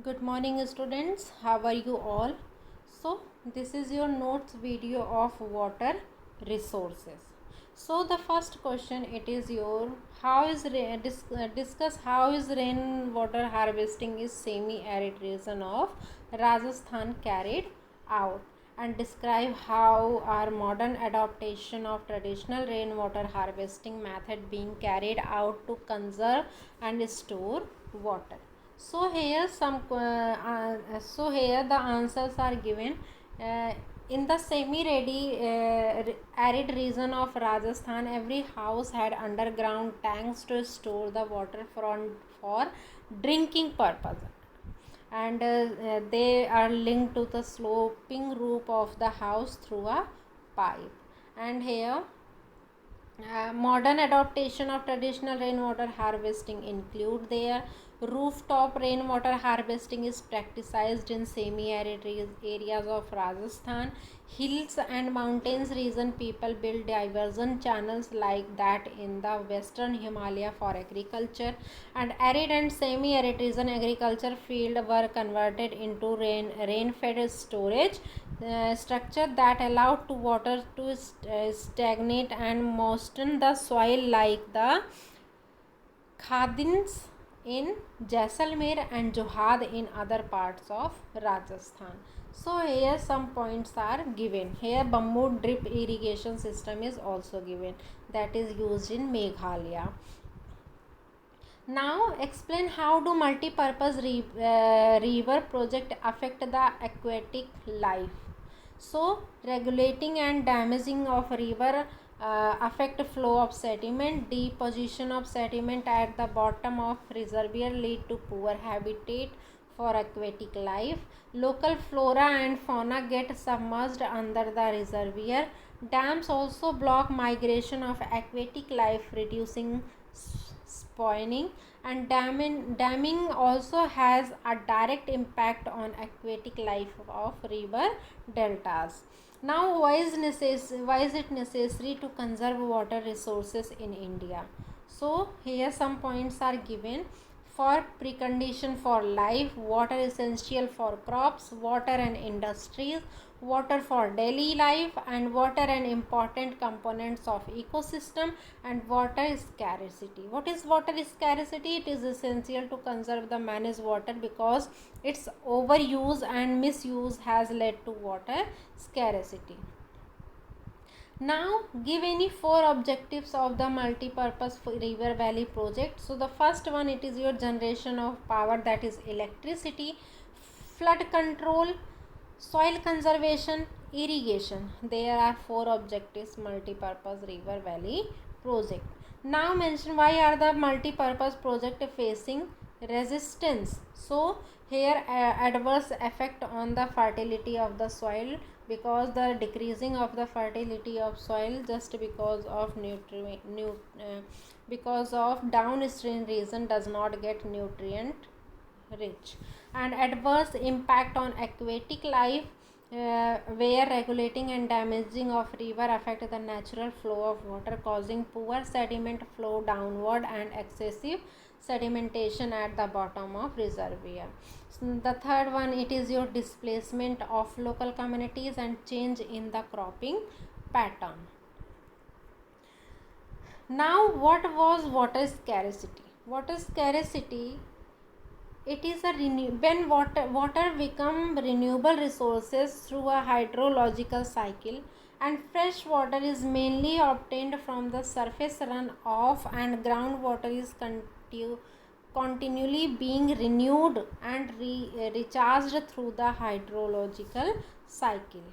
Good morning students, how are you all? So this is your notes video of water resources. So the first question it is your discuss how is rainwater harvesting is semi-arid region of Rajasthan carried out, and describe how our modern adaptation of traditional rainwater harvesting method being carried out to conserve and store water. So here the answers are given. uh, in the arid region of Rajasthan, every house had underground tanks to store the water for drinking purpose, and they are linked to the sloping roof of the house through a pipe. And here modern adaptation of traditional rainwater harvesting include their rooftop rainwater harvesting is practiced in semi-arid areas of Rajasthan. Hills and mountains region people build diversion channels like that in the western Himalaya for agriculture, and arid and semi-arid region agriculture field were converted into rain-fed storage structure that allowed to water to stagnate and moisten the soil like the Khadins in Jaisalmer and Johad in other parts of Rajasthan. So here some points are given. Here bamboo drip irrigation system is also given, that is used in Meghalaya. Now explain how do multi-purpose river project affect the aquatic life. So regulating and damaging of river affect flow of sediment. Deposition of sediment at the bottom of reservoir lead to poor habitat for aquatic life. Local flora and fauna get submerged under the reservoir. Dams also block migration of aquatic life, reducing spawning, and damming also has a direct impact on aquatic life of river deltas. Now why is it necessary to conserve water resources in India? So here some points are given. For precondition for life, water essential for crops, water and industries, water for daily life, and water and important components of ecosystem, and water scarcity. What is water scarcity? It is essential to conserve the managed water because its overuse and misuse has led to water scarcity. Now give any four objectives of the multi-purpose river valley project. So the first one, it is your generation of power, that is electricity, flood control, soil conservation, irrigation. There are four objectives multi-purpose river valley project. Now mention why are the multi-purpose project facing resistance. So here adverse effect on the fertility of the soil, because the decreasing of the fertility of soil just because of because of downstream region does not get nutrient rich. And adverse impact on aquatic life, where regulating and damaging of river affect the natural flow of water, causing poor sediment flow downward and excessive sedimentation at the bottom of reservoir. The third one, it is your displacement of local communities and change in the cropping pattern. Now what was water scarcity? Water scarcity, it is when water become renewable resources through a hydrological cycle, and fresh water is mainly obtained from the surface runoff, and groundwater is continually being renewed and recharged through the hydrological cycle.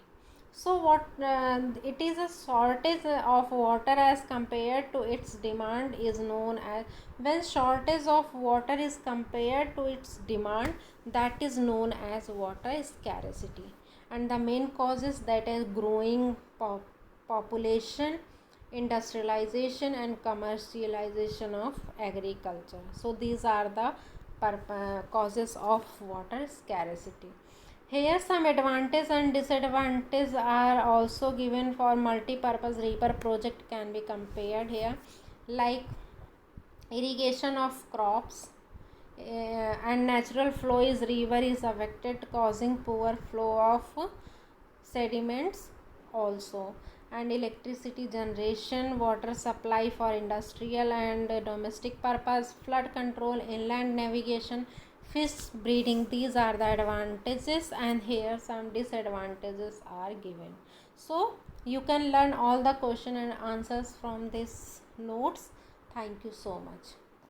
So what it is a shortage of water as compared to its demand is known as, when shortage of water is compared to its demand, that is known as water scarcity. And the main causes, that is growing population, industrialization and commercialization of agriculture. So these are the causes of water scarcity. Here some advantages and disadvantages are also given for multi-purpose river project can be compared here, like irrigation of crops, and natural flow is river is affected, causing poor flow of sediments also. And electricity generation, water supply for industrial and domestic purpose, flood control, inland navigation, fish breeding. These are the advantages, and here some disadvantages are given. So you can learn all the question and answers from this notes. Thank you so much.